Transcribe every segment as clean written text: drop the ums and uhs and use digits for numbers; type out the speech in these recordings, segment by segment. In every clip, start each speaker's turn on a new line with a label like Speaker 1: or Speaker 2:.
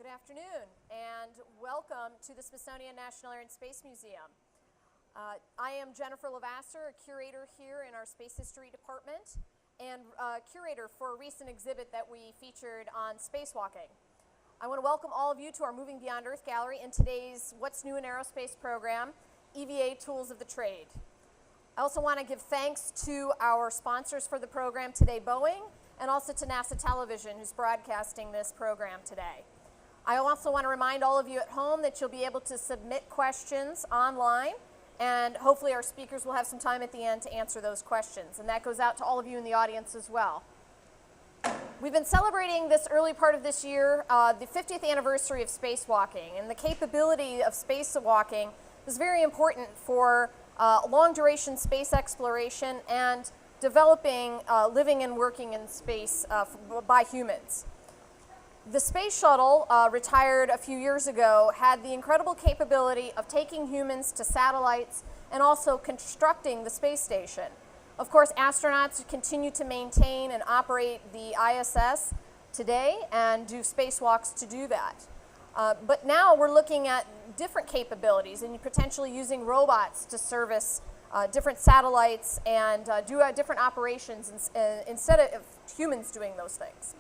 Speaker 1: afternoon, and welcome to the Smithsonian National Air and Space Museum. I am Jennifer Lavasser, a curator here in our Space History Department, and curator for a recent exhibit that we featured on spacewalking. I want to welcome all of you to our Moving Beyond Earth Gallery in today's What's New in Aerospace program, EVA Tools of the Trade. I also want to give thanks to our sponsors for the program today, Boeing, and also to NASA Television, who's broadcasting this program today. I also want to remind all of you at home that you'll be able to submit questions online, and hopefully our speakers will have some time at the end to answer those questions. And that goes out to all of you in the audience as well. We've been celebrating this early part of this year, the 50th anniversary of spacewalking, and the capability of spacewalking is very important for long-duration space exploration and developing living and working in space by humans. The space shuttle, retired a few years ago, had the incredible capability of taking humans to satellites and also constructing the space station. Of course, astronauts continue to maintain and operate the ISS today and do spacewalks to do that. But now we're looking at different capabilities and potentially using robots to service different satellites and do different operations instead of humans doing those things.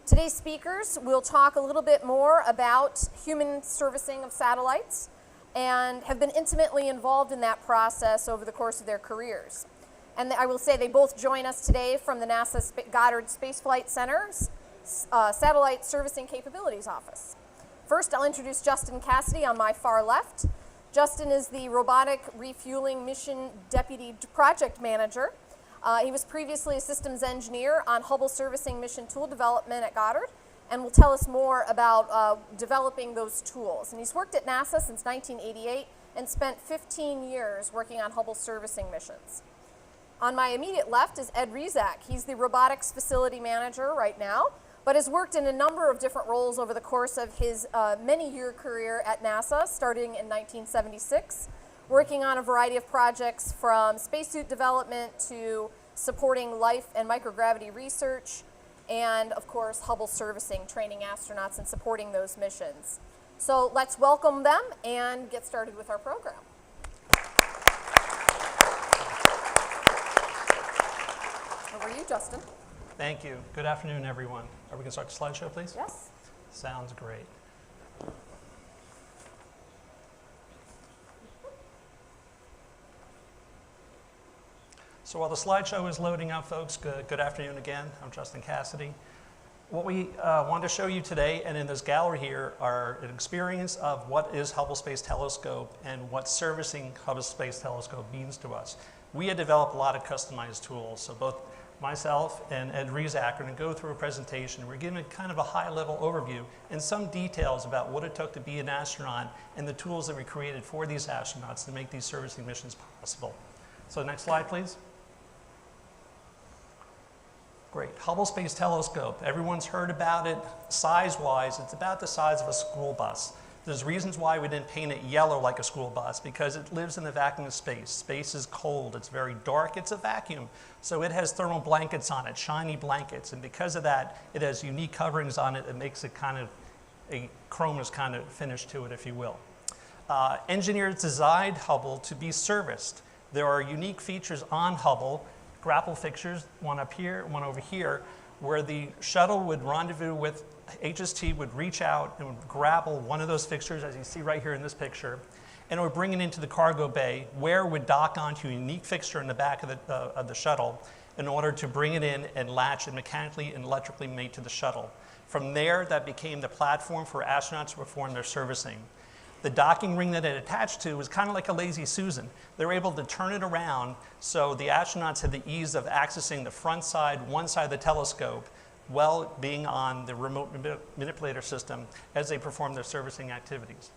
Speaker 1: Today's speakers will talk a little bit more about human servicing of satellites and have been intimately involved in that process over the course of their careers. And I will say they both join us today from the NASA Goddard Space Flight Center's Satellite Servicing Capabilities Office. First, I'll introduce Justin Cassidy on my far left. Justin is the Robotic Refueling Mission Deputy Project Manager. He was previously a systems engineer on Hubble Servicing Mission Tool Development at Goddard and will tell us more about developing those tools. And he's worked at NASA since 1988 and spent 15 years working on Hubble servicing missions. On my immediate left is Ed Rizak. He's the Robotics Facility Manager right now, but has worked in a number of different roles over the course of his many-year career at NASA, starting in 1976. Working on a variety of projects from spacesuit development to supporting life and microgravity research, and of course Hubble servicing, training astronauts and supporting those missions. So let's welcome them and get started with our program. Over to you, Justin.
Speaker 2: Thank you. Good afternoon, everyone. Are we going to start the slideshow, please?
Speaker 1: Yes.
Speaker 2: Sounds great. So while the slideshow is loading up, folks, good afternoon again. I'm Justin Cassidy. What we want to show you today and in this gallery here are an experience of what is Hubble Space Telescope and what servicing Hubble Space Telescope means to us. We had developed a lot of customized tools, so both myself and Ed Rizak are going to go through a presentation. We're giving kind of a high-level overview and some details about what it took to be an astronaut and the tools that we created for these astronauts to make these servicing missions possible. So next slide, please. Great. Hubble Space Telescope. Everyone's heard about it. Size-wise, it's about the size of a school bus. There's reasons why we didn't paint it yellow like a school bus, because it lives in the vacuum of space. Space is cold. It's very dark. It's a vacuum. So it has thermal blankets on it, shiny blankets. And because of that, it has unique coverings on it. It makes it kind of a chromous kind of finish to it, if you will. Engineers designed Hubble to be serviced. There are unique features on Hubble, grapple fixtures, one up here, one over here, where the shuttle would rendezvous with HST, would reach out and would grapple one of those fixtures, as you see right here in this picture, and it would bring it into the cargo bay, where it would dock onto a unique fixture in the back of the shuttle in order to bring it in and latch and mechanically and electrically mate to the shuttle. From there, that became the platform for astronauts to perform their servicing. The docking ring that it attached to was kind of like a lazy Susan. They were able to turn it around so the astronauts had the ease of accessing the front side, one side of the telescope, while being on the remote manipulator system as they performed their servicing activities.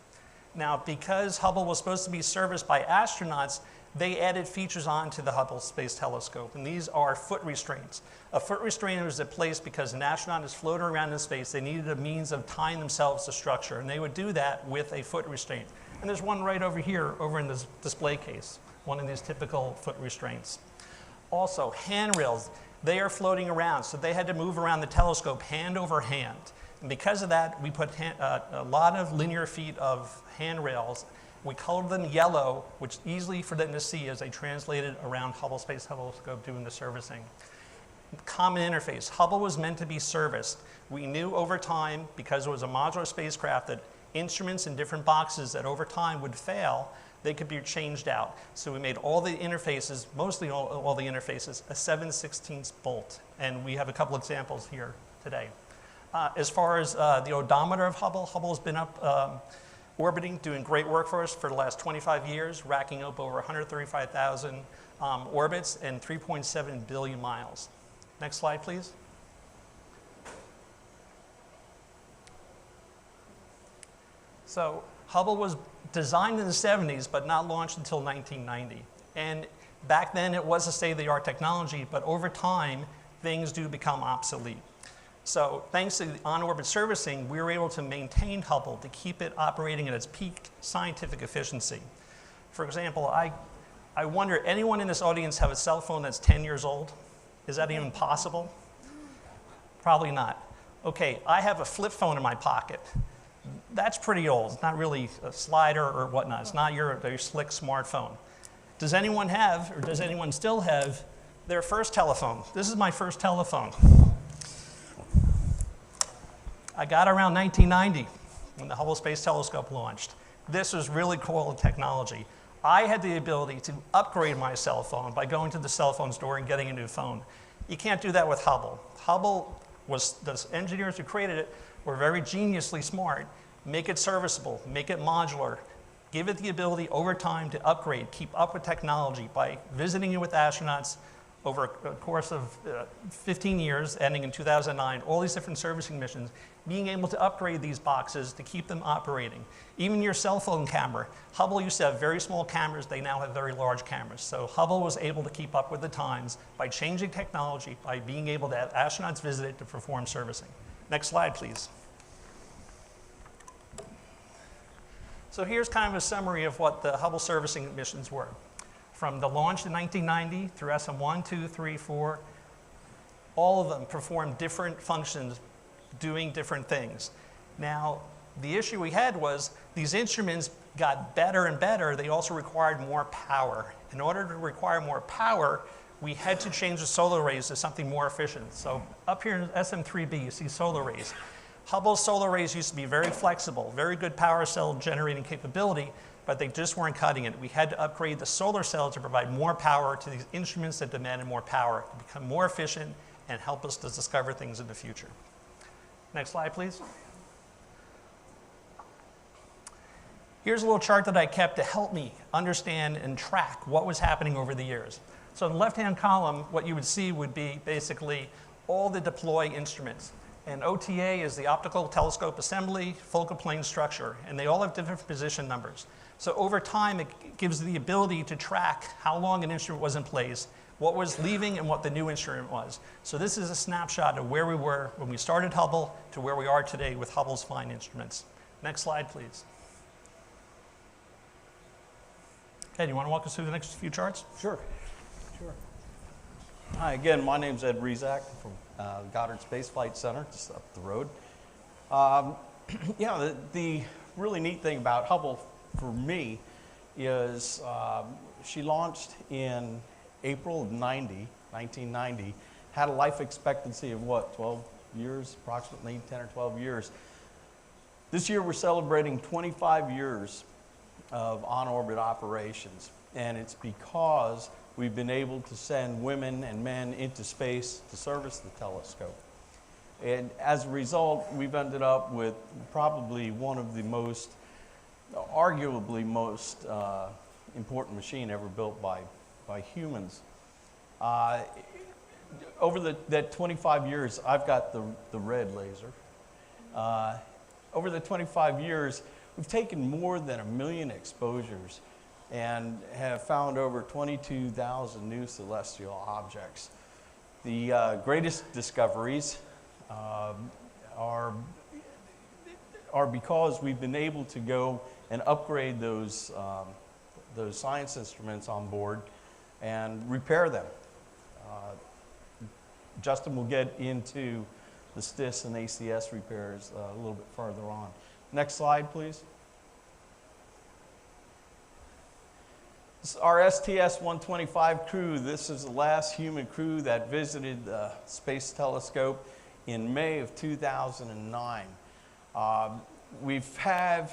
Speaker 2: Now, because Hubble was supposed to be serviced by astronauts, they added features onto the Hubble Space Telescope, and these are foot restraints. A foot restraint was in place because an astronaut is floating around in space. They needed a means of tying themselves to structure, and they would do that with a foot restraint. And there's one right over here, over in this display case, one of these typical foot restraints. Also, handrails. They are floating around, so they had to move around the telescope hand over hand. And because of that, we put a lot of linear feet of handrails. We colored them yellow, which is easily for them to see as they translated around Hubble Space Telescope doing the servicing. Common interface. Hubble was meant to be serviced. We knew over time, because it was a modular spacecraft, that instruments in different boxes that over time would fail, they could be changed out. So we made all the interfaces, mostly all the interfaces, a 7/16 bolt. And we have a couple examples here today. As far as the odometer of Hubble, Hubble's been up orbiting, doing great work for us for the last 25 years, racking up over 135,000 orbits and 3.7 billion miles. Next slide, please. So Hubble was designed in the 70s, but not launched until 1990. And back then, it was a state-of-the-art technology, but over time, things do become obsolete. So thanks to the on-orbit servicing, we were able to maintain Hubble to keep it operating at its peak scientific efficiency. For example, I wonder, anyone in this audience have a cell phone that's 10 years old? Is that even possible? Probably not. Okay, I have a flip phone in my pocket. That's pretty old. It's not really a slider or whatnot. It's not your slick smartphone. Does anyone have, or does anyone still have, their first telephone? This is my first telephone. I got around 1990 when the Hubble Space Telescope launched. This was really cool technology. I had the ability to upgrade my cell phone by going to the cell phone store and getting a new phone. You can't do that with Hubble. Hubble was, the engineers who created it were very geniusly smart. Make it serviceable, make it modular, give it the ability over time to upgrade, keep up with technology by visiting it with astronauts over a course of 15 years, ending in 2009, all these different servicing missions, being able to upgrade these boxes to keep them operating. Even your cell phone camera. Hubble used to have very small cameras, they now have very large cameras. So Hubble was able to keep up with the times by changing technology, by being able to have astronauts visit it to perform servicing. Next slide, please. So here's kind of a summary of what the Hubble servicing missions were. From the launch in 1990 through SM1, 2, 3, 4, all of them performed different functions, doing different things. Now, the issue we had was these instruments got better and better. They also required more power. In order to require more power, we had to change the solar rays to something more efficient. So up here in SM3B, you see solar rays. Hubble's solar rays used to be very flexible, very good power cell generating capability, but they just weren't cutting it. We had to upgrade the solar cell to provide more power to these instruments that demanded more power, to become more efficient and help us to discover things in the future. Next slide, please. Here's a little chart that I kept to help me understand and track what was happening over the years. So in the left-hand column, what you would see would be basically all the deploy instruments. And OTA is the optical telescope assembly, focal plane structure, and they all have different position numbers. So over time, it gives the ability to track how long an instrument was in place, what was leaving, and what the new instrument was. So this is a snapshot of where we were when we started Hubble to where we are today with Hubble's fine instruments. Next slide, please. Okay, do you want to walk us through the next few charts?
Speaker 3: Sure. Hi, again, my name's Ed Rezac from Goddard Space Flight Center, just up the road. The really neat thing about Hubble for me is she launched in April of 1990, had a life expectancy of what, 12 years, approximately 10 or 12 years. This year we're celebrating 25 years of on-orbit operations, and it's because we've been able to send women and men into space to service the telescope. And as a result, we've ended up with probably one of the most, arguably most important machine ever built by humans. Over that 25 years, I've got the red laser. Over the 25 years, we've taken more than 1 million exposures and have found over 22,000 new celestial objects. The greatest discoveries are because we've been able to go and upgrade those science instruments on board and repair them. Justin will get into the STIS and ACS repairs a little bit further on. Next slide, please. This is our STS-125 crew. This is the last human crew that visited the Space Telescope in May of 2009. We've had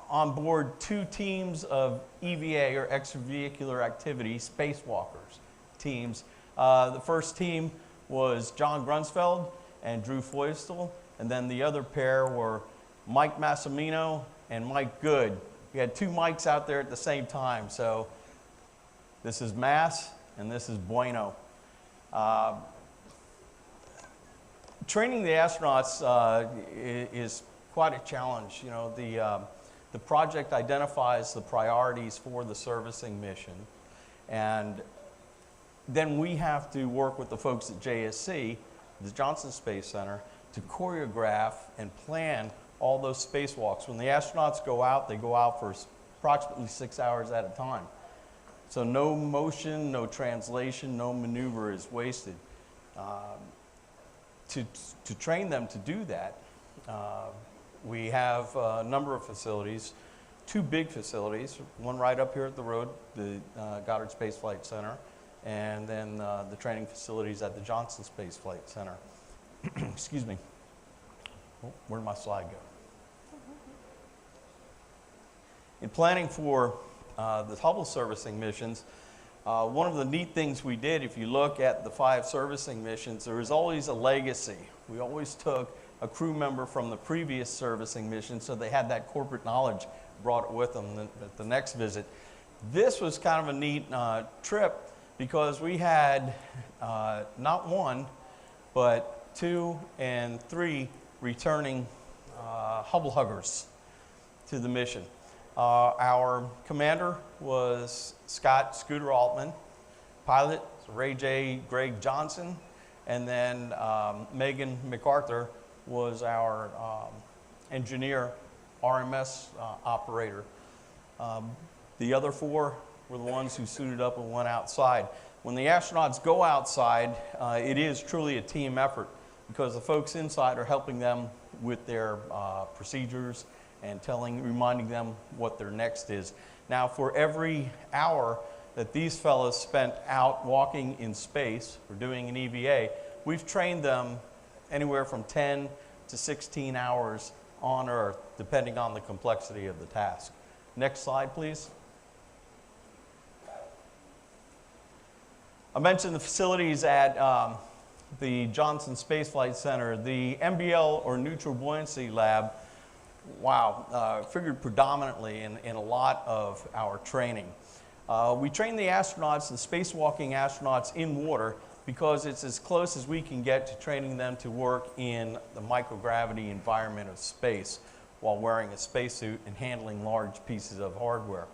Speaker 3: on board 2 teams of EVA, or extravehicular activity, spacewalkers teams. The first team was John Grunsfeld and Drew Foystel, and then the other pair were Mike Massimino and Mike Good. We had 2 mics out there at the same time, so this is Mass and this is Bueno. Training the astronauts is quite a challenge. You know, the project identifies the priorities for the servicing mission, and then we have to work with the folks at JSC, the Johnson Space Center, to choreograph and plan all those spacewalks. When the astronauts go out, they go out for approximately 6 hours at a time. So no motion, no translation, no maneuver is wasted. To train them to do that, we have a number of facilities, 2 big facilities, one right up here at the road, the Goddard Space Flight Center, and then the training facilities at the Johnson Space Flight Center. Excuse me. Oh, where'd my slide go? In planning for the Hubble servicing missions, one of the neat things we did, if you look at the 5 servicing missions, there was always a legacy. We always took a crew member from the previous servicing mission, so they had that corporate knowledge, brought it with them at the next visit. This was kind of a neat trip, because we had not 1, but 2 and 3 returning Hubble huggers to the mission. Our commander was Scott Scooter Altman, pilot Ray J. Greg Johnson, and then Megan MacArthur was our engineer, RMS operator. The other 4 were the ones who suited up and went outside. When the astronauts go outside, it is truly a team effort, because the folks inside are helping them with their procedures and reminding them what their next is. Now, for every hour that these fellows spent out walking in space or doing an EVA, we've trained them anywhere from 10 to 16 hours on Earth, depending on the complexity of the task. Next slide, please. I mentioned the facilities at the Johnson Space Flight Center. The NBL, or Neutral Buoyancy Lab, figured predominantly in a lot of our training. We train the astronauts, the spacewalking astronauts, in water, because it's as close as we can get to training them to work in the microgravity environment of space while wearing a spacesuit and handling large pieces of hardware.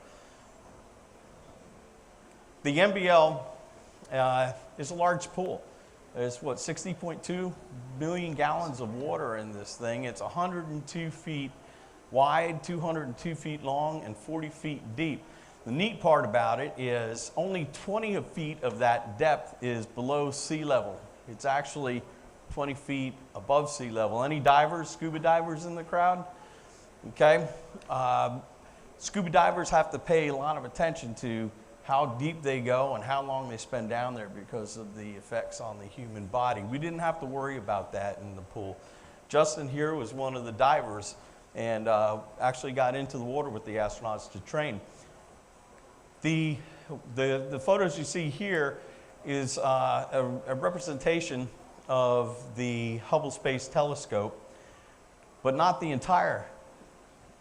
Speaker 3: The NBL is a large pool. There's 60.2 million gallons of water in this thing. It's 102 feet wide, 202 feet long, and 40 feet deep. The neat part about it is only 20 feet of that depth is below sea level. It's actually 20 feet above sea level. Any divers, scuba divers in the crowd? Okay. Scuba divers have to pay a lot of attention to how deep they go and how long they spend down there because of the effects on the human body. We didn't have to worry about that in the pool. Justin here was one of the divers and actually got into the water with the astronauts to train. The photos you see here is a representation of the Hubble Space Telescope, but not the entire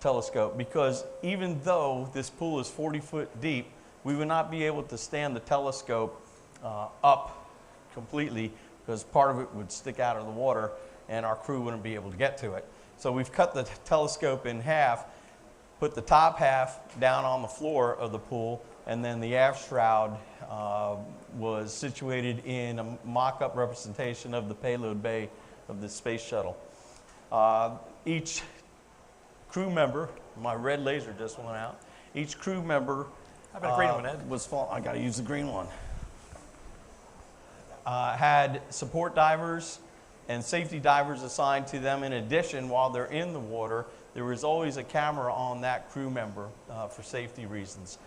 Speaker 3: telescope, because even though this pool is 40 foot deep, we would not be able to stand the telescope up completely, because part of it would stick out of the water and our crew wouldn't be able to get to it. So we've cut the telescope in half, put the top half down on the floor of the pool, and then the aft shroud was situated in a mock-up representation of the payload bay of the space shuttle. Each crew member, my red laser just went out, each crew member
Speaker 2: How about a green one, Ed?
Speaker 3: I got to use the green one. Had support divers and safety divers assigned to them. In addition, while they're in the water, there is always a camera on that crew member for safety reasons.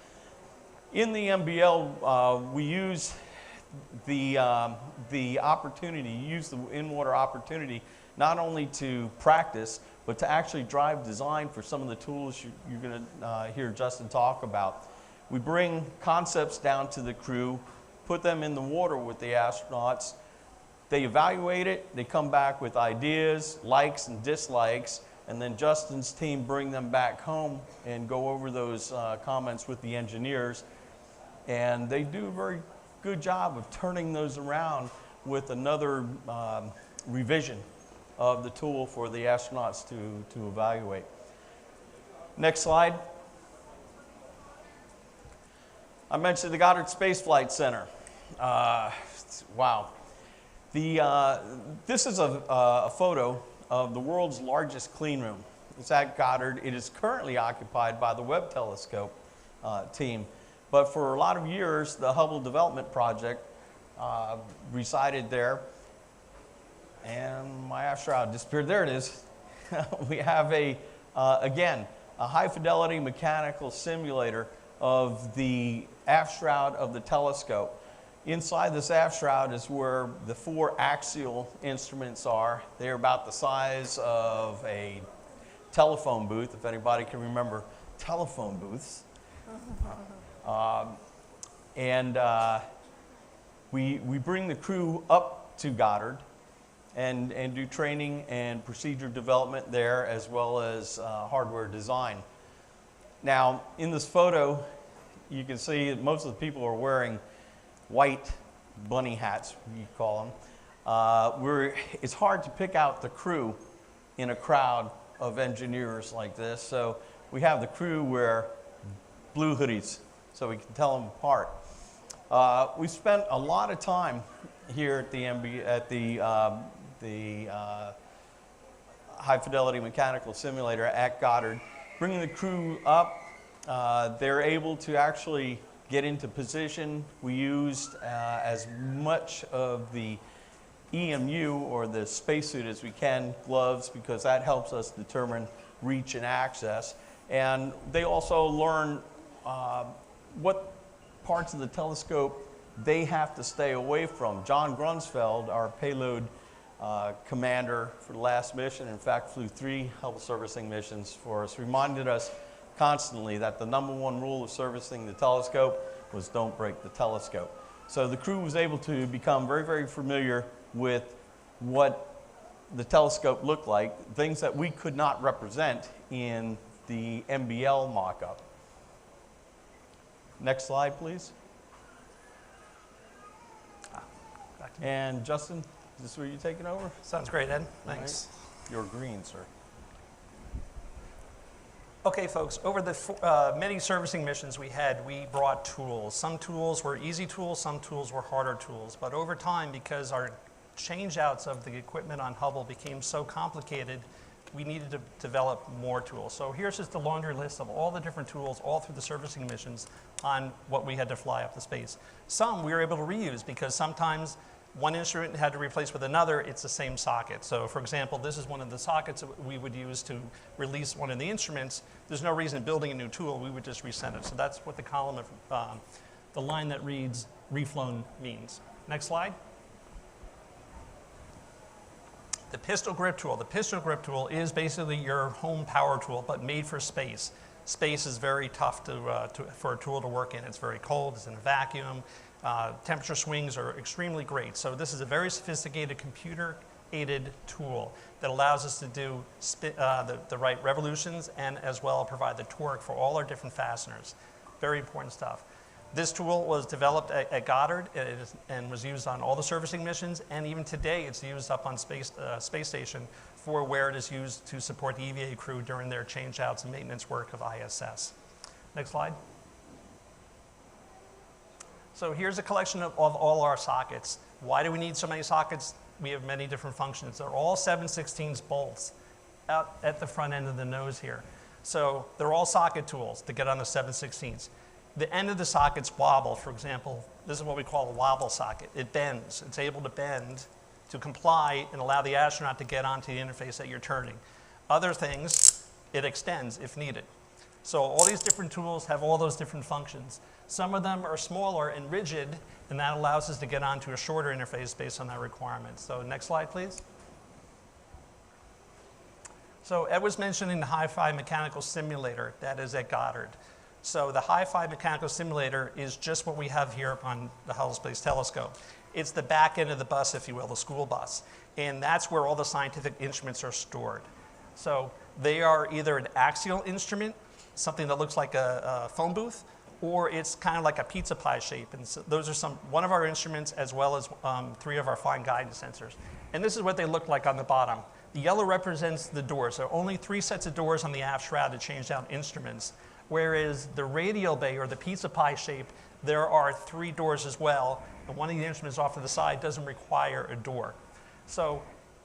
Speaker 3: In the MBL, we use the opportunity, use the in-water opportunity, not only to practice, but to actually drive design for some of the tools you're going to hear Justin talk about. We bring concepts down to the crew, put them in the water with the astronauts. They evaluate it, they come back with ideas, likes and dislikes, and then Justin's team bring them back home and go over those comments with the engineers. And they do a very good job of turning those around with another revision of the tool for the astronauts to evaluate. Next slide. I mentioned the Goddard Space Flight Center. Wow. This is a photo of the world's largest clean room. It's at Goddard. It is currently occupied by the Webb Telescope team. But for a lot of years, the Hubble Development Project resided there. And my asteroid disappeared. There it is. We have again, a high-fidelity mechanical simulator of the aft shroud of the telescope. Inside this aft shroud is where the 4 axial instruments are. They're about the size of a telephone booth, if anybody can remember telephone booths. We bring the crew up to Goddard and do training and procedure development there, as well as hardware design. Now, in this photo, you can see that most of the people are wearing white bunny hats, you call them. It's hard to pick out the crew in a crowd of engineers like this, so we have the crew wear blue hoodies so we can tell them apart. We spent a lot of time here at the High Fidelity Mechanical Simulator at Goddard, bringing the crew up. They're able to actually get into position. We used as much of the EMU, or the spacesuit, as we can, gloves, because that helps us determine reach and access. And they also learn what parts of the telescope they have to stay away from. John Grunsfeld, our payload commander for the last mission, in fact flew 3 Hubble servicing missions for us, reminded us constantly that the #1 rule of servicing the telescope was don't break the telescope. So the crew was able to become very, very familiar with what the telescope looked like, things that we could not represent in the MBL mock-up. Next slide, please. And Justin, is this where you're taking over?
Speaker 2: Sounds great, Ed. Thanks.
Speaker 3: Right. You're green, sir.
Speaker 2: Okay, folks, over the many servicing missions we had, we brought tools. Some tools were easy tools, some tools were harder tools. But over time, because our change-outs of the equipment on Hubble became so complicated, we needed to develop more tools. So here's just a laundry list of all the different tools all through the servicing missions on what we had to fly up to space. Some we were able to reuse because sometimes one instrument had to replace with another, it's the same socket. So for example, this is one of the sockets that we would use to release one of the instruments. There's no reason building a new tool, we would just resend it. So that's what the column of, the line that reads reflown means. Next slide. The pistol grip tool. The pistol grip tool is basically your home power tool, but made for space. Space is very tough for a tool to work in. It's very cold, it's in a vacuum. Temperature swings are extremely great. So this is a very sophisticated computer-aided tool that allows us to do the right revolutions and as well provide the torque for all our different fasteners. Very important stuff. This tool was developed at Goddard and was used on all the servicing missions, and even today it's used up on space station for where it is used to support the EVA crew during their change-outs and maintenance work of ISS. Next slide. So here's a collection of all our sockets. Why do we need so many sockets? We have many different functions. They're all 7/16 bolts out at the front end of the nose here. So they're all socket tools to get on the 7/16. The end of the sockets wobble. For example, this is what we call a wobble socket. It bends. It's able to bend to comply and allow the astronaut to get onto the interface that you're turning. Other things, it extends if needed. So all these different tools have all those different functions. Some of them are smaller and rigid, and that allows us to get onto a shorter interface based on that requirement. So next slide, please. So Ed was mentioning the Hi-Fi mechanical simulator that is at Goddard. So the Hi-Fi mechanical simulator is just what we have here on the Hubble Space Telescope. It's the back end of the bus, if you will, the school bus. And that's where all the scientific instruments are stored. So they are either an axial instrument, something that looks like a phone booth, or it's kind of like a pizza pie shape. And so those are one of our instruments, as well as 3 of our fine guidance sensors. And this is what they look like on the bottom. The yellow represents the doors. There are only 3 sets of doors on the aft shroud to change out instruments, whereas the radial bay, or the pizza pie shape, there are 3 doors as well, and one of the instruments off to the side doesn't require a door. So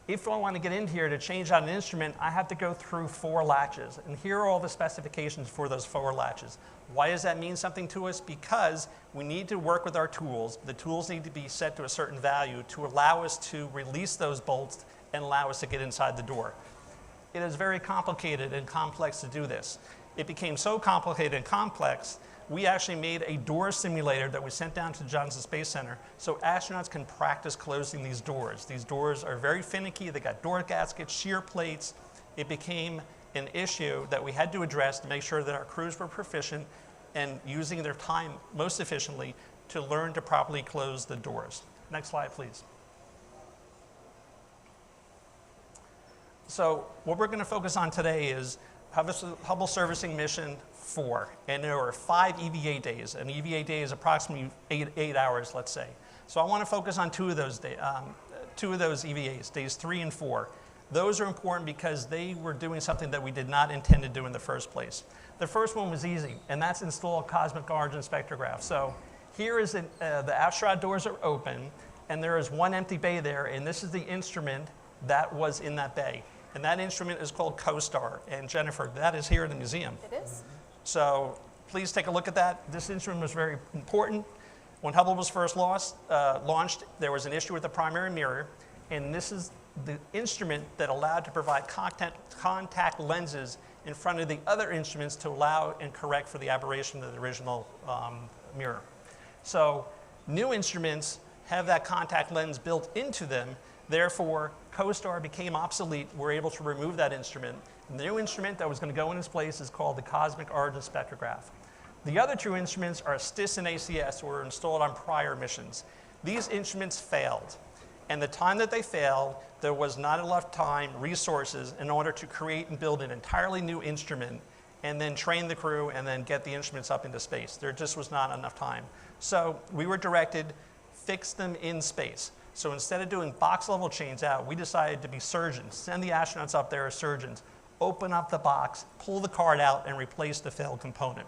Speaker 2: if I want to get in here to change out an instrument, I have to go through 4 latches, and here are all the specifications for those 4 latches. Why does that mean something to us? Because we need to work with our tools. The tools need to be set to a certain value to allow us to release those bolts and allow us to get inside the door. It is very complicated and complex to do this. It became so complicated and complex, we actually made a door simulator that we sent down to Johnson Space Center so astronauts can practice closing these doors. These doors are very finicky. They got door gaskets, shear plates. It became an issue that we had to address to make sure that our crews were proficient and using their time most efficiently to learn to properly close the doors. Next slide, please. So what we're going to focus on today is Hubble Servicing Mission 4, and there are 5 EVA days. An EVA day is approximately 8 hours, let's say. So I want to focus on 2 of those EVAs, days 3 and 4. Those are important because they were doing something that we did not intend to do in the first place. The first one was easy, and that's install a cosmic origin spectrograph. So here is the aft shroud doors are open, and there is 1 empty bay there, and this is the instrument that was in that bay. And that instrument is called CoStar. And Jennifer, that is here in the museum.
Speaker 1: It is.
Speaker 2: So please take a look at that. This instrument was very important. When Hubble was first launched, there was an issue with the primary mirror. And this is the instrument that allowed to provide contact lenses in front of the other instruments to allow and correct for the aberration of the original mirror. So new instruments have that contact lens built into them. Therefore, CoStar became obsolete. We're able to remove that instrument. And the new instrument that was going to go in its place is called the Cosmic Origin Spectrograph. The other 2 instruments are STIS and ACS, were installed on prior missions. These instruments failed. And the time that they failed, there was not enough time, resources, in order to create and build an entirely new instrument and then train the crew and then get the instruments up into space. There just was not enough time. So we were directed, fix them in space. So instead of doing box level change out, we decided to be surgeons, send the astronauts up there as surgeons, open up the box, pull the card out, and replace the failed component.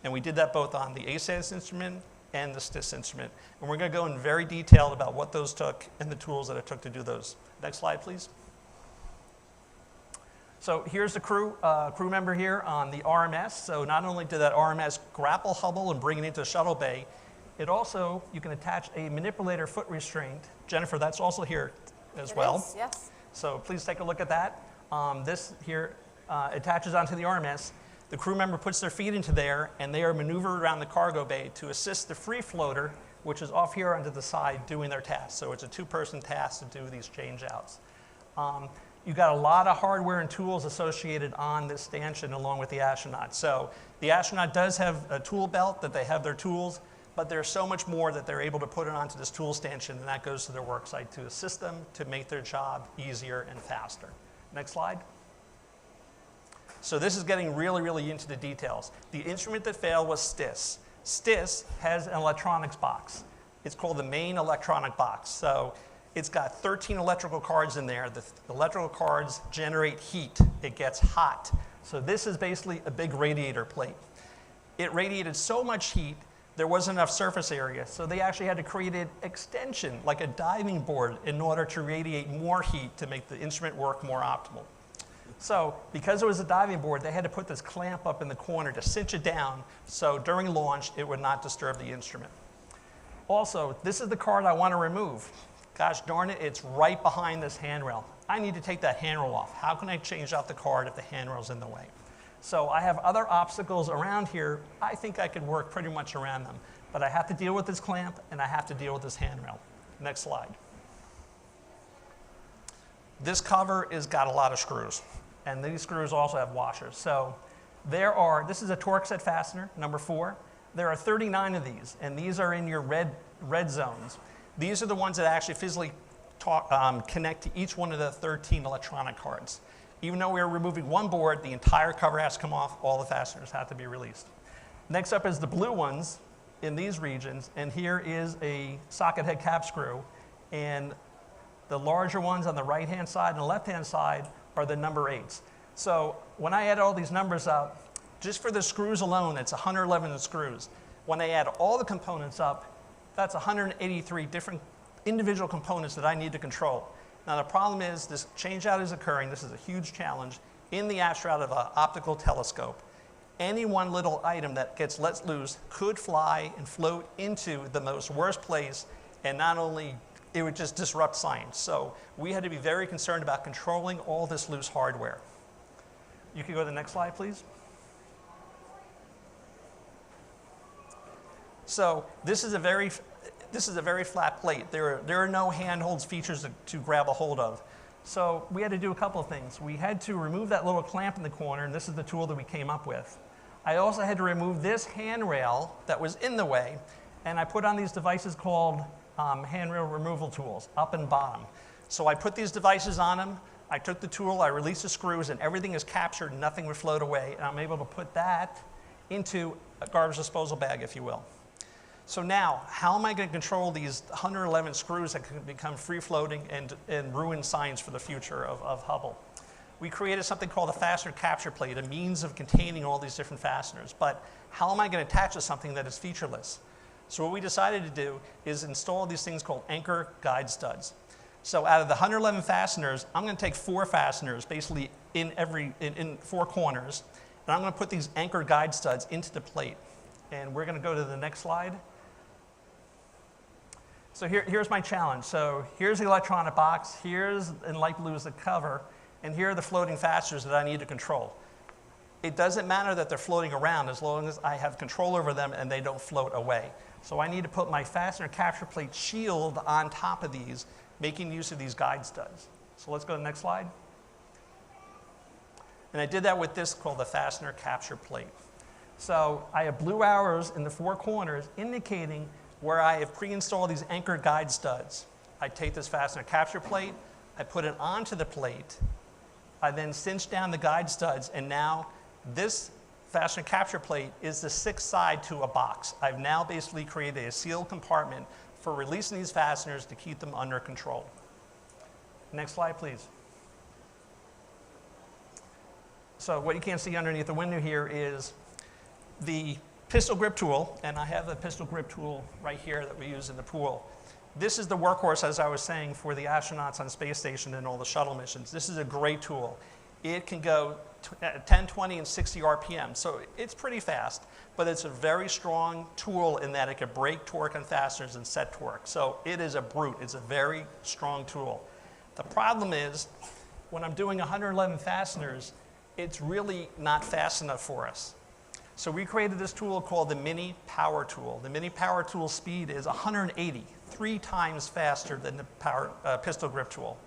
Speaker 2: And we did that both on the ACS instrument and the STIS instrument. And we're going to go in very detailed about what those took and the tools that it took to do those. Next slide, please. So here's the crew member here on the RMS. So not only did that RMS grapple Hubble and bring it into the shuttle bay, it also, you can attach a manipulator foot restraint. Jennifer, that's also here as well.
Speaker 1: It is, yes.
Speaker 2: So please take a look at that. This here attaches onto the RMS. The crew member puts their feet into there, and they are maneuvered around the cargo bay to assist the free floater, which is off here onto the side doing their task. So it's a 2-person task to do these change-outs. You've got a lot of hardware and tools associated on this stanchion along with the astronaut. So the astronaut does have a tool belt that they have their tools, but there's so much more that they're able to put it onto this tool stanchion, and that goes to their work site to assist them to make their job easier and faster. Next slide. So this is getting really, really into the details. The instrument that failed was STIS. STIS has an electronics box. It's called the main electronic box. So it's got 13 electrical cards in there. The electrical cards generate heat. It gets hot. So this is basically a big radiator plate. It radiated so much heat, there wasn't enough surface area, so they actually had to create an extension, like a diving board, in order to radiate more heat to make the instrument work more optimal. So because it was a diving board, they had to put this clamp up in the corner to cinch it down, so during launch, it would not disturb the instrument. Also, this is the card I want to remove. Gosh darn it, it's right behind this handrail. I need to take that handrail off. How can I change out the card if the handrail's in the way? So I have other obstacles around here. I think I could work pretty much around them, but I have to deal with this clamp and I have to deal with this handrail. Next slide. This cover has got a lot of screws, and these screws also have washers. So this is a torque set fastener, number 4. There are 39 of these, and these are in your red zones. These are the ones that actually physically connect to each one of the 13 electronic cards. Even though we're removing one board, the entire cover has to come off, all the fasteners have to be released. Next up is the blue ones in these regions, and here is a socket head cap screw, and the larger ones on the right-hand side and the left-hand side are the number 8s. So when I add all these numbers up, just for the screws alone, it's 111 screws. When I add all the components up, that's 183 different individual components that I need to control. Now the problem is this change-out is occurring. This is a huge challenge in the astronaut of an optical telescope. Any one little item that gets let loose could fly and float into the most worst place, and not only it would just disrupt science. So we had to be very concerned about controlling all this loose hardware. You can go to the next slide, please. So this is a very flat plate. There are no handholds features to grab a hold of. So we had to do a couple of things. We had to remove that little clamp in the corner, and this is the tool that we came up with. I also had to remove this handrail that was in the way, and I put on these devices called handrail removal tools, up and bottom. So I put these devices on them, I took the tool, I released the screws, and everything is captured, nothing would float away, and I'm able to put that into a garbage disposal bag, if you will. So now, how am I going to control these 111 screws that can become free-floating and ruin science for the future of Hubble? We created something called a fastener capture plate, a means of containing all these different fasteners. But how am I going to attach to something that is featureless? So what we decided to do is install these things called anchor guide studs. So out of the 111 fasteners, I'm going to take 4 fasteners, basically in 4 corners, and I'm going to put these anchor guide studs into the plate. And we're going to go to the next slide. So here's my challenge. So here's the electronic box, here's in light blue is the cover, and here are the floating fasteners that I need to control. It doesn't matter that they're floating around as long as I have control over them and they don't float away. So I need to put my fastener capture plate shield on top of these, making use of these guide studs. So let's go to the next slide. And I did that with this called the fastener capture plate. So I have blue arrows in the 4 corners indicating where I have pre-installed these anchor guide studs. I take this fastener capture plate, I put it onto the plate, I then cinch down the guide studs, and now this fastener capture plate is the 6th side to a box. I've now basically created a sealed compartment for releasing these fasteners to keep them under control. Next slide, please. So what you can't see underneath the window here is the pistol grip tool, and I have a pistol grip tool right here that we use in the pool. This is the workhorse, as I was saying, for the astronauts on space station and all the shuttle missions. This is a great tool. It can go 10, 20, and 60 RPM, so it's pretty fast, but it's a very strong tool in that it can break torque on fasteners and set torque. So it is a brute. It's a very strong tool. The problem is, when I'm doing 111 fasteners, it's really not fast enough for us. So we created this tool called the Mini Power Tool. The Mini Power Tool speed is 180, 3 times faster than the pistol grip tool.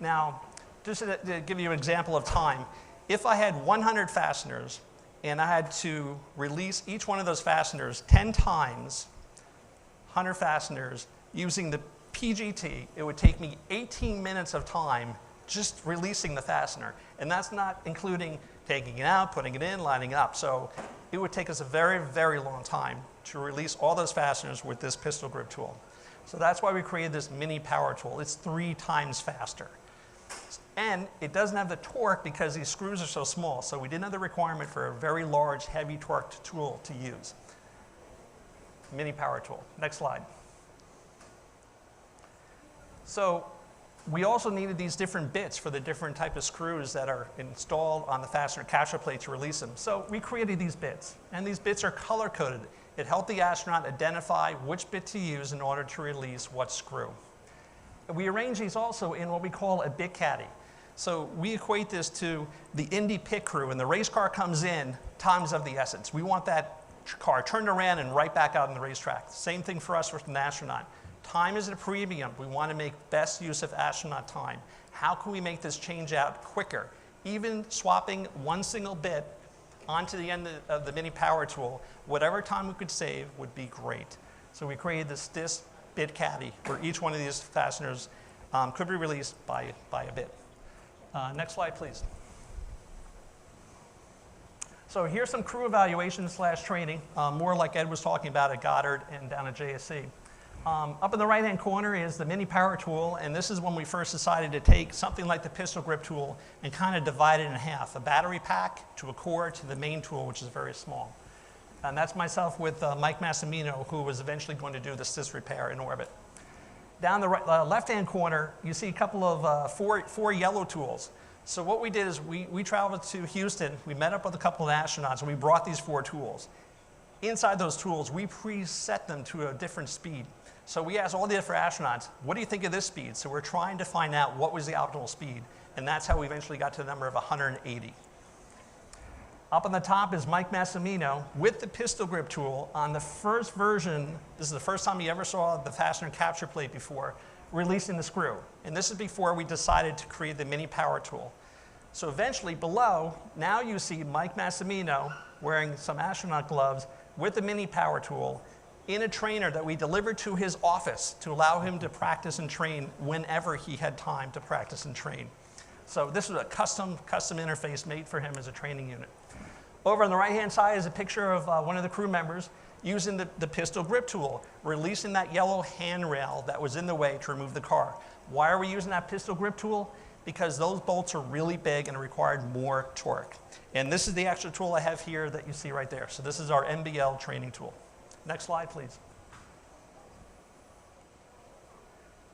Speaker 2: Now, just to give you an example of time, if I had 100 fasteners and I had to release each one of those fasteners 10 times, 100 fasteners, using the PGT, it would take me 18 minutes of time just releasing the fastener. And that's not including taking it out, putting it in, lining it up. So it would take us a very, very long time to release all those fasteners with this pistol grip tool. So that's why we created this Mini Power Tool. It's 3 times faster. And it doesn't have the torque because these screws are so small. So we didn't have the requirement for a very large, heavy torqued tool to use. Mini Power Tool. Next slide. So we also needed these different bits for the different type of screws that are installed on the fastener capture plate to release them. So we created these bits, and these bits are color-coded. It helped the astronaut identify which bit to use in order to release what screw. we arrange these also in what we call a bit caddy. So we equate this to the Indy pit crew, and the race car comes in, time's of the essence. We want that car turned around and right back out on the racetrack. Same thing for us with an astronaut. Time is at a premium. We want to make best use of astronaut time. How can we make this change out quicker? Even swapping one single bit onto the end of the mini power tool, whatever time we could save would be great. So we created this bit caddy where each one of these fasteners could be released by a bit. Next slide, please. So here's some crew evaluation / training, more like Ed was talking about at Goddard and down at JSC. Up in the right-hand corner is the mini power tool, and this is when we first decided to take something like the pistol grip tool and kind of divide it in half, a battery pack to a core to the main tool, which is very small. And that's myself with Mike Massimino, who was eventually going to do the sys repair in orbit. Down the left-hand corner, you see a couple of four yellow tools. So what we did is we traveled to Houston, we met up with a couple of astronauts, and we brought these 4 tools. Inside those tools, we preset them to a different speed. So we asked all the different astronauts, what do you think of this speed? So we're trying to find out what was the optimal speed, and that's how we eventually got to the number of 180. Up on the top is Mike Massimino with the pistol grip tool on the first version. This is the first time you ever saw the fastener capture plate before, releasing the screw. And this is before we decided to create the mini power tool. So eventually below, now you see Mike Massimino wearing some astronaut gloves with the mini power tool in a trainer that we delivered to his office to allow him to practice and train whenever he had time to practice and train. So this was a custom interface made for him as a training unit. Over on the right-hand side is a picture of one of the crew members using the pistol grip tool, releasing that yellow handrail that was in the way to remove the car. Why are we using that pistol grip tool? Because those bolts are really big and required more torque. And this is the extra tool I have here that you see right there. So this is our MBL training tool. Next slide, please.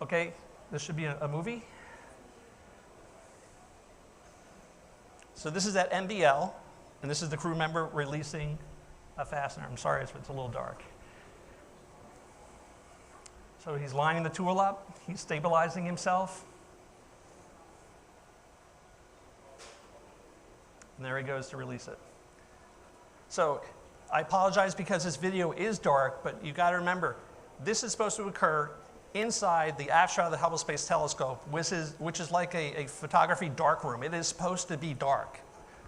Speaker 2: Okay, this should be a movie. So this is that MBL, and this is the crew member releasing a fastener. I'm sorry if it's a little dark. So he's lining the tool up, he's stabilizing himself. And there he goes to release it. So I apologize because this video is dark, but you got to remember, this is supposed to occur inside the aft shroud of the Hubble Space Telescope, which is like a photography darkroom. It is supposed to be dark.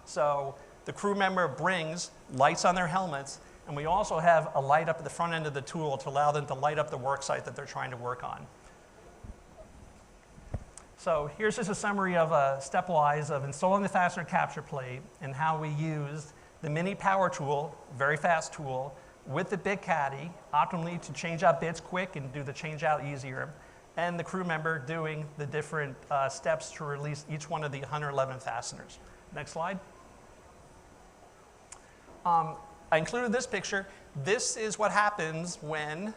Speaker 2: So the crew member brings lights on their helmets, and we also have a light up at the front end of the tool to allow them to light up the work site that they're trying to work on. So here's just a summary of stepwise of installing the fastener capture plate and how we used the mini power tool, very fast tool, with the bit caddy, optimally to change out bits quick and do the change out easier, and the crew member doing the different steps to release each one of the 111 fasteners. Next slide. I included this picture. This is what happens when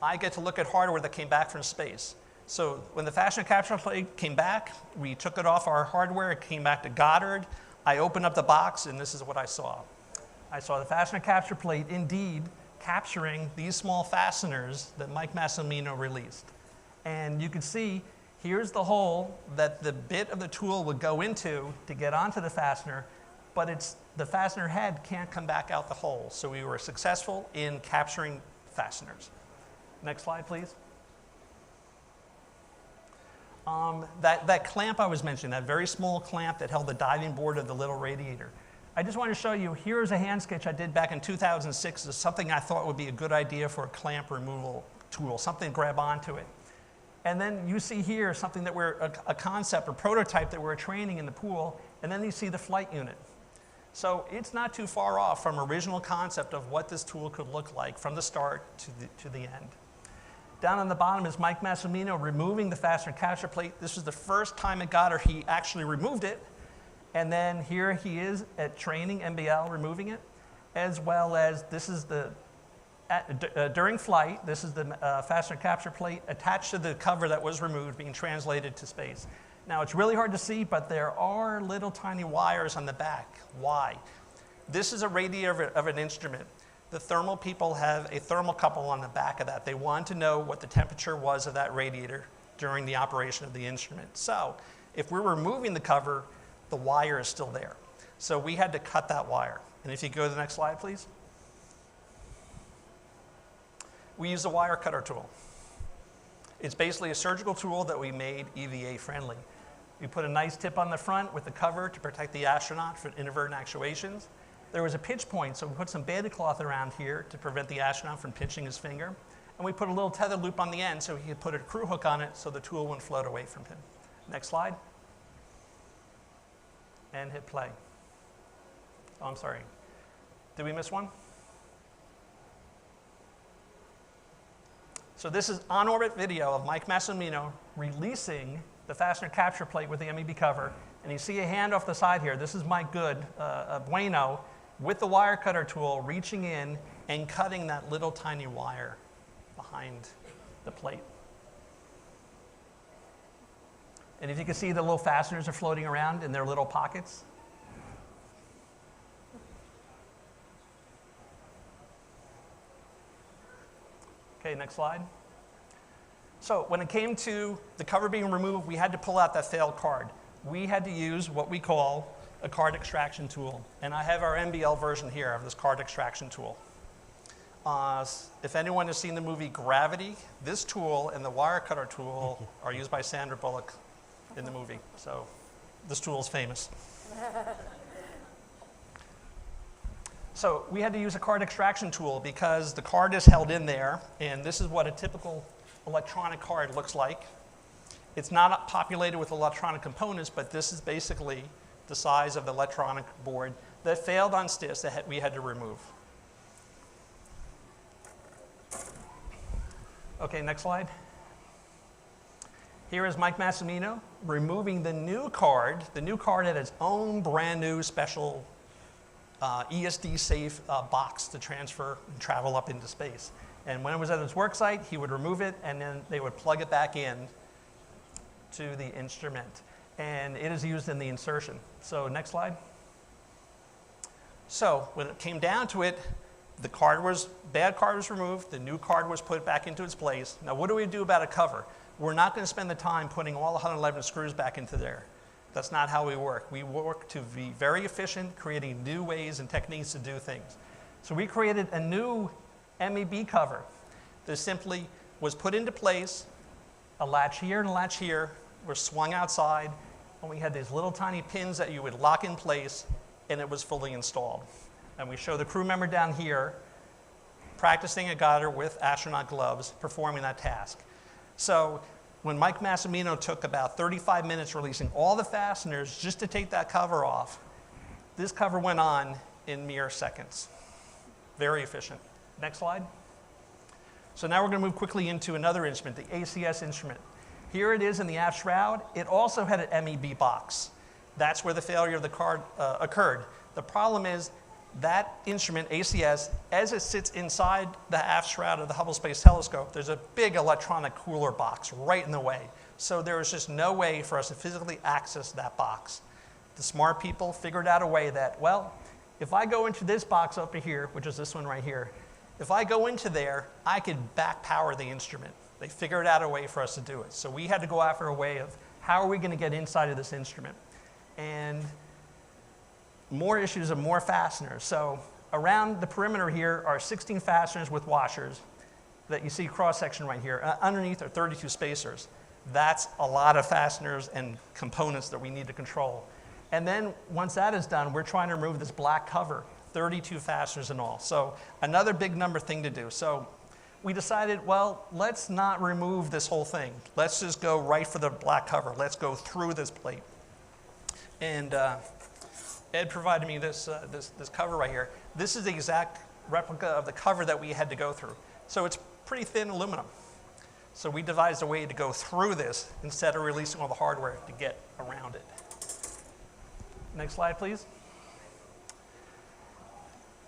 Speaker 2: I get to look at hardware that came back from space. So when the fastener capture plate came back, we took it off our hardware, it came back to Goddard. I opened up the box, and this is what I saw. I saw the fastener capture plate indeed capturing these small fasteners that Mike Massimino released. And you can see, here's the hole that the bit of the tool would go into to get onto the fastener, but the fastener head can't come back out the hole. So we were successful in capturing fasteners. Next slide, please. That clamp I was mentioning, that very small clamp that held the diving board of the little radiator. I just want to show you, here's a hand sketch I did back in 2006. It's something I thought would be a good idea for a clamp removal tool, something to grab onto it. And then you see here something that a concept or prototype that we're training in the pool, and then you see the flight unit. So it's not too far off from original concept of what this tool could look like from the start to the end. Down on the bottom is Mike Massimino removing the fastener capture plate. This was the first time at Goddard he actually removed it. And then here he is at training, MBL, removing it, as well as this is during flight, this is the fastener capture plate attached to the cover that was removed, being translated to space. Now it's really hard to see, but there are little tiny wires on the back. Why? This is a radiator of an instrument. The thermal people have a thermocouple on the back of that. They wanted to know what the temperature was of that radiator during the operation of the instrument. So if we're removing the cover, the wire is still there. So we had to cut that wire. And if you go to the next slide, please. We use a wire cutter tool. It's basically a surgical tool that we made EVA friendly. We put a nice tip on the front with the cover to protect the astronaut from inadvertent actuations. There was a pinch point, so we put some banded cloth around here to prevent the astronaut from pinching his finger. And we put a little tether loop on the end so he could put a crew hook on it so the tool wouldn't float away from him. Next slide. And hit play. Oh, I'm sorry. Did we miss one? So this is on-orbit video of Mike Massimino releasing the fastener capture plate with the MEB cover. And you see a hand off the side here. This is Mike Good, Bueno, with the wire cutter tool reaching in and cutting that little tiny wire behind the plate. And if you can see, the little fasteners are floating around in their little pockets. Okay, next slide. So when it came to the cover being removed, we had to pull out that failed card. We had to use what we call a card extraction tool. And I have our MBL version here of this card extraction tool. If anyone has seen the movie Gravity, this tool and the wire cutter tool are used by Sandra Bullock in the movie. So this tool is famous. So we had to use a card extraction tool because the card is held in there, and this is what a typical electronic card looks like. It's not populated with electronic components, but this is basically the size of the electronic board that failed on STIS that we had to remove. Okay, next slide. Here is Mike Massimino removing the new card. The new card had its own brand new special ESD safe box to transfer and travel up into space. And when it was at its work site, he would remove it and then they would plug it back in to the instrument. And it is used in the insertion. So next slide. So when it came down to it, the bad card was removed, the new card was put back into its place. Now what do we do about a cover? We're not going to spend the time putting all 111 screws back into there. That's not how we work. We work to be very efficient, creating new ways and techniques to do things. So we created a new MEB cover that simply was put into place. A latch here and a latch here were swung outside, and we had these little tiny pins that you would lock in place, and it was fully installed. And we show the crew member down here practicing a glider with astronaut gloves, performing that task. So when Mike Massimino took about 35 minutes releasing all the fasteners just to take that cover off, this cover went on in mere seconds. Very efficient. Next slide. So now we're going to move quickly into another instrument, the ACS instrument. Here it is in the aft shroud. It also had an MEB box. That's where the failure of the card occurred. The problem is that instrument, ACS, as it sits inside the aft shroud of the Hubble Space Telescope, there's a big electronic cooler box right in the way. So there was just no way for us to physically access that box. The smart people figured out a way that, well, if I go into this box over here, which is this one right here, if I go into there, I could back power the instrument. They figured out a way for us to do it. So we had to go after a way of how are we going to get inside of this instrument? And more issues of more fasteners. So around the perimeter here are 16 fasteners with washers that you see cross-section right here. Underneath are 32 spacers. That's a lot of fasteners and components that we need to control. And then once that is done, we're trying to remove this black cover, 32 fasteners in all. So another big number thing to do. So we decided, well, let's not remove this whole thing. Let's just go right for the black cover. Let's go through this plate. And Ed provided me this cover right here. This is the exact replica of the cover that we had to go through. So it's pretty thin aluminum. So we devised a way to go through this instead of releasing all the hardware to get around it. Next slide, please.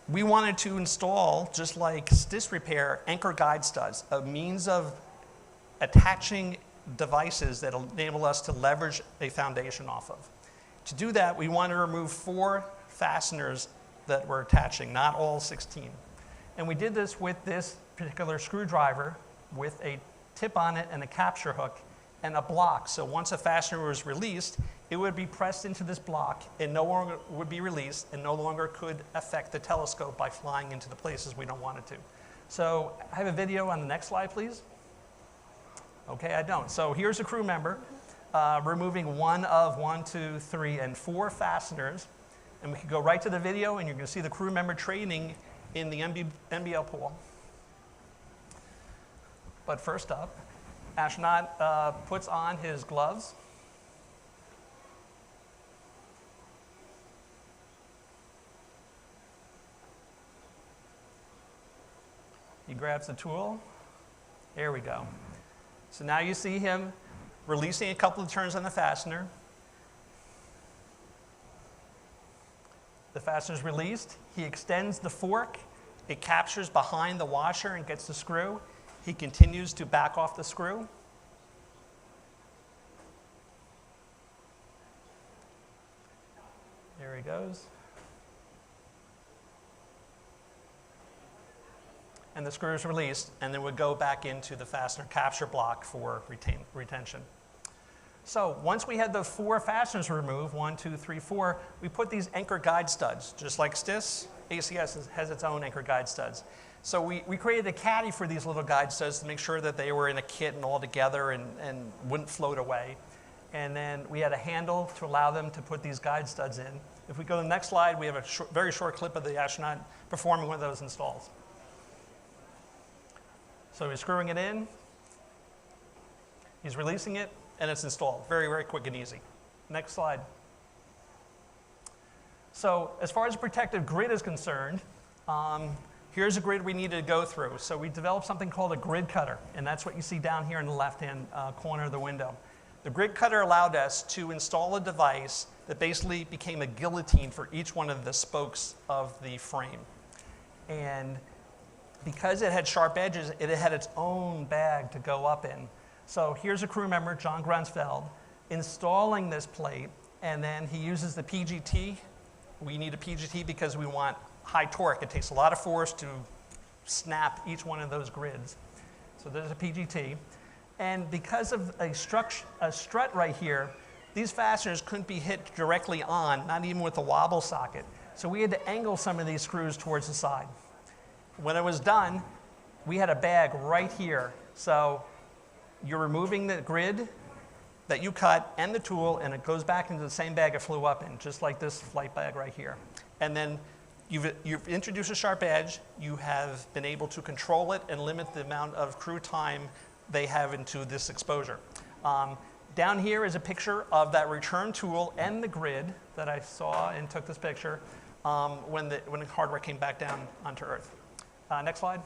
Speaker 2: We wanted to install, just like STIS repair, anchor guide studs, a means of attaching devices that enable us to leverage a foundation off of. To do that, we wanted to remove 4 fasteners that were attaching, not all 16. And we did this with this particular screwdriver with a tip on it and a capture hook and a block. So once a fastener was released, it would be pressed into this block and no longer would be released and no longer could affect the telescope by flying into the places we don't want it to. So I have a video on the next slide, please. Okay, I don't. So here's a crew member removing one of 1, 2, 3, and 4 fasteners. And we can go right to the video and you're going to see the crew member training in the NBL pool. But first up, astronaut puts on his gloves. He grabs the tool. There we go. So now you see him releasing a couple of turns on the fastener. The fastener is released. He extends the fork. It captures behind the washer and gets the screw. He continues to back off the screw. There he goes. And the screw is released, and then would go back into the fastener capture block for retention. So once we had the 4 fasteners removed, 1, 2, 3, 4, we put these anchor guide studs. Just like STIS, ACS has its own anchor guide studs. So we created a caddy for these little guide studs to make sure that they were in a kit and all together and wouldn't float away. And then we had a handle to allow them to put these guide studs in. If we go to the next slide, we have a very short clip of the astronaut performing one of those installs. So he's screwing it in, he's releasing it, and it's installed. Very, very quick and easy. Next slide. So as far as the protective grid is concerned, here's a grid we needed to go through. So we developed something called a grid cutter, and that's what you see down here in the left-hand corner of the window. The grid cutter allowed us to install a device that basically became a guillotine for each one of the spokes of the frame. And because it had sharp edges, it had its own bag to go up in. So here's a crew member, John Grunsfeld, installing this plate, and then he uses the PGT. We need a PGT because we want high torque. It takes a lot of force to snap each one of those grids. So there's a PGT. And because of a strut right here, these fasteners couldn't be hit directly on, not even with a wobble socket. So we had to angle some of these screws towards the side. When it was done, we had a bag right here. So you're removing the grid that you cut and the tool, and it goes back into the same bag it flew up in, just like this flight bag right here. And then you've introduced a sharp edge. You have been able to control it and limit the amount of crew time they have into this exposure. Down here is a picture of that return tool and the grid that I saw and took this picture when the hardware came back down onto Earth. Next slide.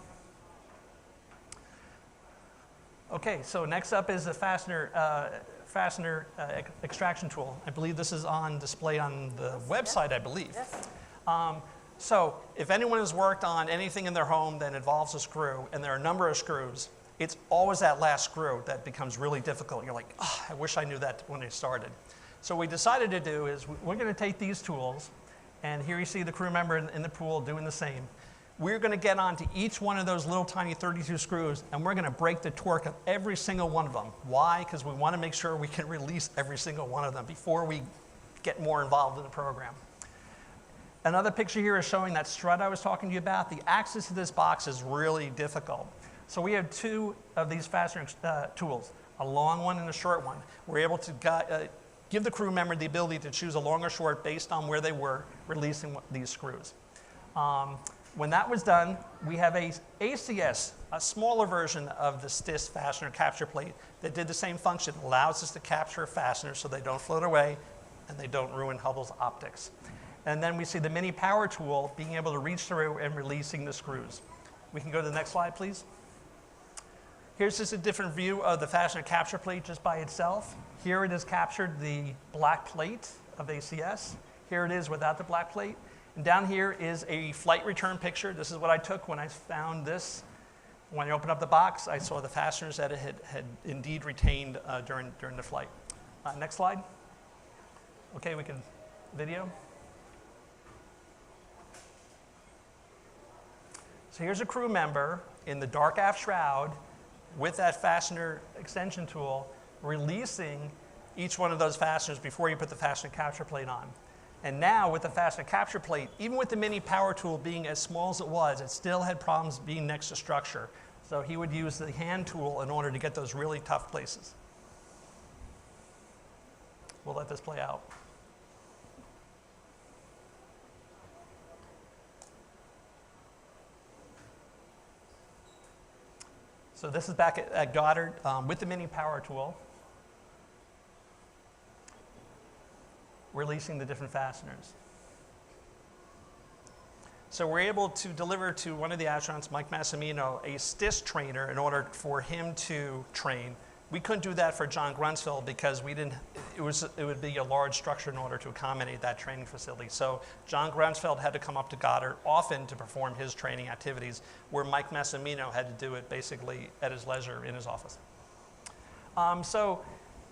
Speaker 2: Okay, so next up is the fastener extraction tool. I believe this is on display on the website, I believe.
Speaker 1: Yes.
Speaker 2: So if anyone has worked on anything in their home that involves a screw, and there are a number of screws, it's always that last screw that becomes really difficult. You're like, oh, I wish I knew that when I started. So what we decided to do is we're going to take these tools, and here you see the crew member in the pool doing the same. We're going to get onto each one of those little tiny 32 screws, and we're going to break the torque of every single one of them. Why? Because we want to make sure we can release every single one of them before we get more involved in the program. Another picture here is showing that strut I was talking to you about. The access to this box is really difficult. So we have 2 of these fastener tools, a long one and a short one. We're able to give the crew member the ability to choose a long or short based on where they were releasing these screws. When that was done, we have a ACS, a smaller version of the STIS fastener capture plate that did the same function. It allows us to capture fasteners so they don't float away and they don't ruin Hubble's optics. And then we see the mini power tool being able to reach through and releasing the screws. We can go to the next slide, please. Here's just a different view of the fastener capture plate just by itself. Here it has captured the black plate of ACS. Here it is without the black plate. And down here is a flight return picture. This is what I took when I found this. When I opened up the box, I saw the fasteners that it had indeed retained during the flight. Next slide. Okay, we can video. So here's a crew member in the dark aft shroud with that fastener extension tool releasing each one of those fasteners before you put the fastener capture plate on. And now with the fastener capture plate, even with the mini power tool being as small as it still had problems being next to structure. So he would use the hand tool in order to get those really tough places. We'll let this play out. So this is back at Goddard with the mini power tool, releasing the different fasteners. So we're able to deliver to one of the astronauts, Mike Massimino, a STIS trainer in order for him to train. We couldn't do that for John Grunsfeld because we didn't, it would be a large structure in order to accommodate that training facility. So John Grunsfeld had to come up to Goddard often to perform his training activities, where Mike Massimino had to do it basically at his leisure in his office. So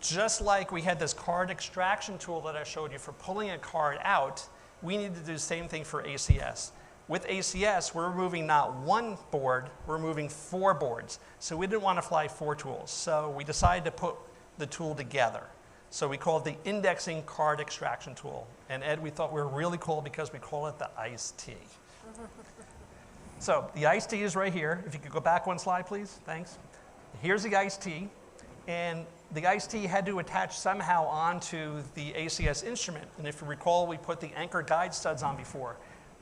Speaker 2: just like we had this card extraction tool that I showed you for pulling a card out, we need to do the same thing for ACS. With ACS, we're removing not one board, we're removing 4 boards. So we didn't want to fly 4 tools. So we decided to put the tool together. So we called it the indexing card extraction tool. And Ed, we thought we were really cool because we call it the iced tea. So the iced tea is right here. If you could go back one slide, please. Thanks. Here's the iced tea. And the iced tea had to attach somehow onto the ACS instrument. And if you recall, we put the anchor guide studs on before.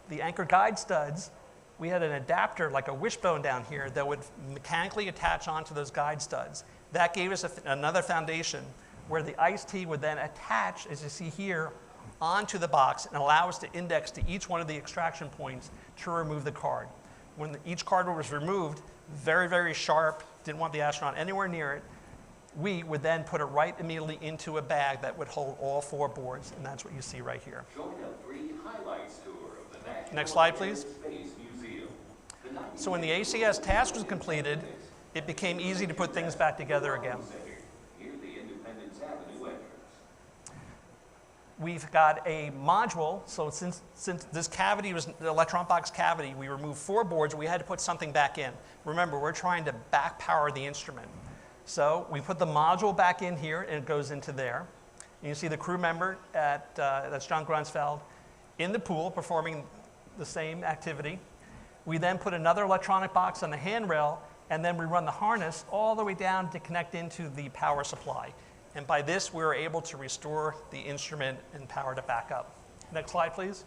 Speaker 2: The anchor guide studs, we had an adapter like a wishbone down here that would mechanically attach onto those guide studs. That gave us another foundation where the iced tea would then attach, as you see here, onto the box and allow us to index to each one of the extraction points to remove the card. When each card was removed, very, very sharp, didn't want the astronaut anywhere near it, we would then put it right immediately into a bag that would hold all 4 boards, and that's what you see right here.
Speaker 4: Join a free highlights tour of the National
Speaker 2: Next slide, please.
Speaker 4: Aerospace Museum.
Speaker 2: So when the ACS task was completed, it became easy to put things back together again.
Speaker 4: Near the Independence Avenue entrance.
Speaker 2: We've got a module, so since this cavity was the electron box cavity, we removed 4 boards, we had to put something back in. Remember, we're trying to back power the instrument. So we put the module back in here, and it goes into there. And you see the crew member, that's John Grunsfeld, in the pool performing the same activity. We then put another electronic box on the handrail, and then we run the harness all the way down to connect into the power supply. And by this, we were able to restore the instrument and power it back up. Next slide, please.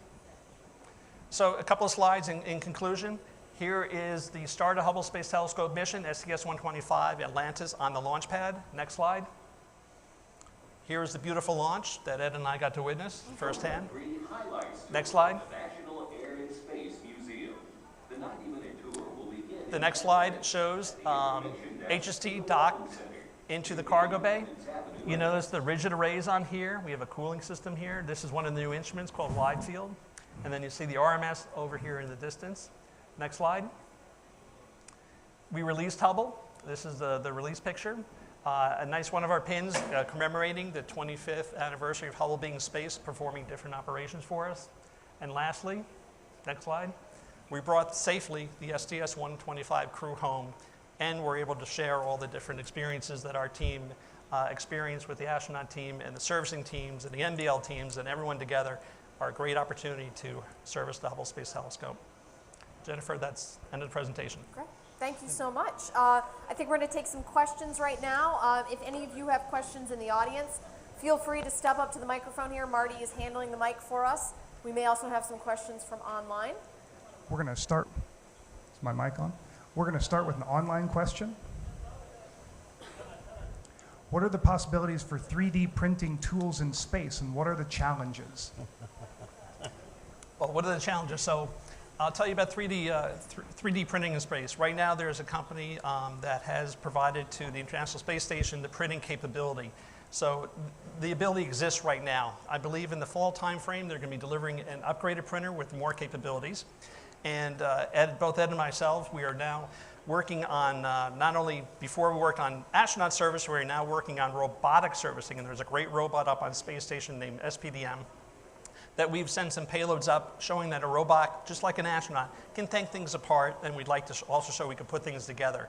Speaker 2: So a couple of slides in conclusion. Here is the start of Hubble Space Telescope mission, STS-125 Atlantis on the launch pad. Next slide. Here is the beautiful launch that Ed and I got to witness firsthand. Next slide.
Speaker 4: National Aerospace Museum. The 90-minute tour will begin.
Speaker 2: The next slide shows HST docked into the cargo bay. You notice the rigid arrays on here. We have a cooling system here. This is one of the new instruments called Wide Field. And then you see the RMS over here in the distance. Next slide. We released Hubble. This is the release picture. A nice one of our pins commemorating the 25th anniversary of Hubble being in space, performing different operations for us. And lastly, next slide, we brought safely the STS-125 crew home, and we're able to share all the different experiences that our team experienced with the astronaut team and the servicing teams and the NBL teams and everyone together are a great opportunity to service the Hubble Space Telescope. Jennifer, that's end of the presentation.
Speaker 1: Great. Thank you so much. I think we're going to take some questions right now. If any of you have questions in the audience, feel free to step up to the microphone here. Marty is handling the mic for us. We may also have some questions from online.
Speaker 5: We're going to start. Is my mic on? We're going to start with an online question. What are the possibilities for 3D printing tools in space, and what are the challenges?
Speaker 2: Well, what are the challenges? So I'll tell you about 3D printing in space. Right now, there's a company that has provided to the International Space Station the printing capability. So the ability exists right now. I believe in the fall time frame, they're going to be delivering an upgraded printer with more capabilities. And both Ed and myself, we are now working on, not only before we worked on astronaut service, we're now working on robotic servicing. And there's a great robot up on space station named SPDM that we've sent some payloads up showing that a robot, just like an astronaut, can take things apart, and we'd like to also show we can put things together.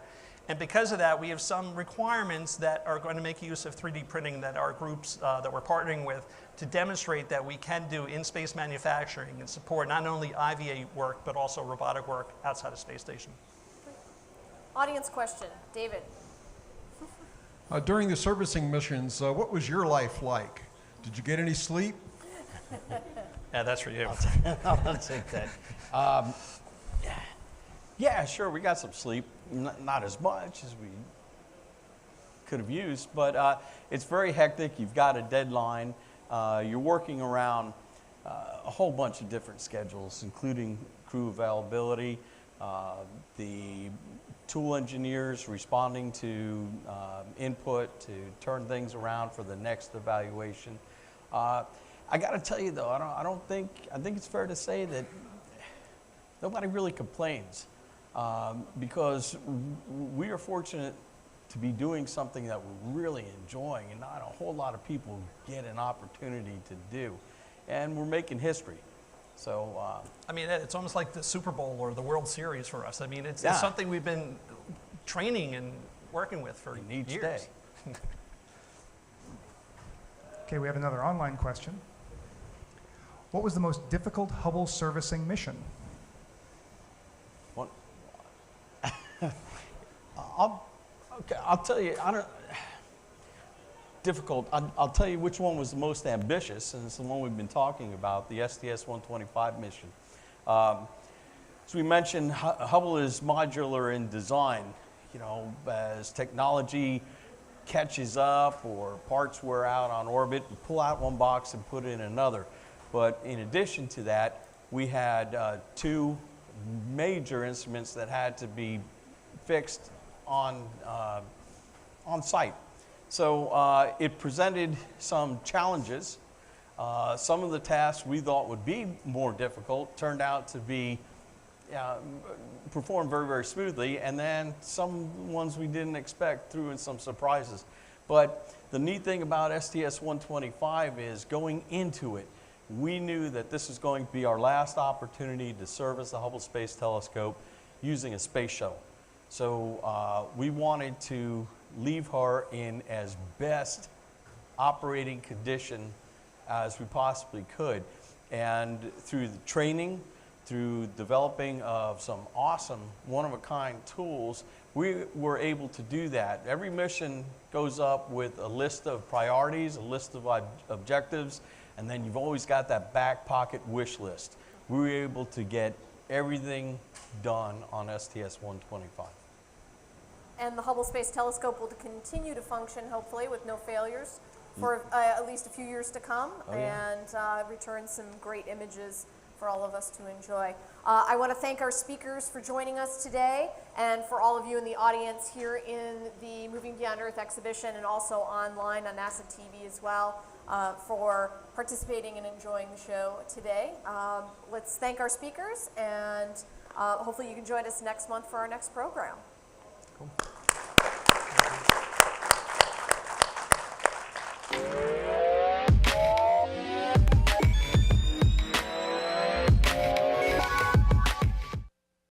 Speaker 2: And because of that, we have some requirements that are going to make use of 3D printing that our groups that we're partnering with to demonstrate that we can do in-space manufacturing and support not only IVA work, but also robotic work outside of space station.
Speaker 1: Audience question, David.
Speaker 6: During the servicing missions, what was your life like? Did you get any sleep?
Speaker 2: Yeah, that's for you.
Speaker 3: I'll take that. Yeah, sure, we got some sleep. Not as much as we could have used, but it's very hectic. You've got a deadline. You're working around a whole bunch of different schedules, including crew availability, the tool engineers responding to input to turn things around for the next evaluation. I got to tell you though, I think it's fair to say that nobody really complains because we are fortunate to be doing something that we're really enjoying and not a whole lot of people get an opportunity to do. And we're making history. So,
Speaker 2: I mean, it's almost like the Super Bowl or the World Series for us. I mean, it's something we've been training and working with for
Speaker 3: each
Speaker 2: years.
Speaker 3: day.
Speaker 5: Okay, we have another online question. What was the most difficult Hubble servicing mission?
Speaker 3: What? I'll tell you, difficult. I'll tell you which one was the most ambitious, and it's the one we've been talking about, the STS-125 mission. As we mentioned, Hubble is modular in design. You know, as technology catches up or parts wear out on orbit, we pull out one box and put in another. But in addition to that, we had two major instruments that had to be fixed on site. So it presented some challenges. Some of the tasks we thought would be more difficult turned out to be performed very, very smoothly, and then some ones we didn't expect threw in some surprises. But the neat thing about STS-125 is going into it, we knew that this was going to be our last opportunity to service the Hubble Space Telescope using a space shuttle. So we wanted to leave her in as best operating condition as we possibly could. And through the training, through developing of some awesome one-of-a-kind tools, we were able to do that. Every mission goes up with a list of priorities, a list of objectives, and then you've always got that back pocket wish list. We were able to get everything done on STS-125.
Speaker 1: And the Hubble Space Telescope will continue to function, hopefully, with no failures for at least a few years to come, and return some great images for all of us to enjoy. I want to thank our speakers for joining us today, and for all of you in the audience here in the Moving Beyond Earth exhibition and also online on NASA TV as well, for participating and enjoying the show today. Let's thank our speakers, and hopefully you can join us next month for our next program.
Speaker 2: Cool.